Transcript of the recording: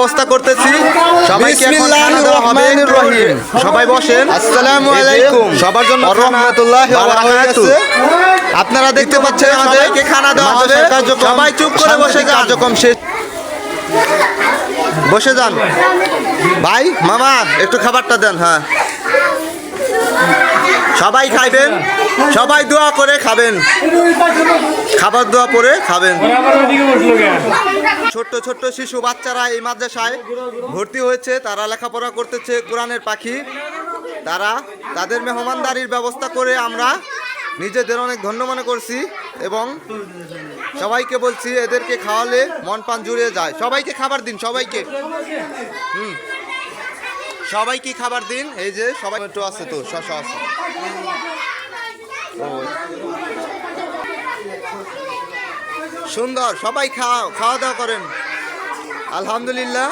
ব্যবস্থা করতেছি সবাইকে এখন খানা দেওয়া হবে। রহিম সবাই বসেন। আসসালামু আলাইকুম। সবার জন্য রাহমাতুল্লাহি ওয়া বারাকাতুহু। আপনারা দেখতে পাচ্ছেন আমাদেরকে খানা দেওয়া হবে। সবাই চুপ করে বসে যান। কার্যক্রম শেষ। বসে যান ভাই মামা একটু খাবারটা দেন। হ্যাঁ সবাই খাইবেন, সবাই দোয়া করে খাবেন, খাবার দোয়া করে খাবেন। ছোট্ট ছোট্ট শিশু বাচ্চারা এই মাদ্রাসায় ভর্তি হয়েছে, তারা লেখাপড়া করতেছে কোরআনের পাখি। তারা তাদের মেহমানদারির ব্যবস্থা করে আমরা নিজেদের অনেক ধন্য মনে করছি এবং সবাইকে বলছি এদেরকে খাওয়ালে মন প্রাণ জুড়িয়ে যায়। সবাইকে খাবার দিন, সবাইকে সবাইকে খাবার দিন। এই যে সবাই একটু আছে তো শশা আছে। সুন্দর, সবাই খাওয়া দাওয়া করেন। আলহামদুলিল্লাহ।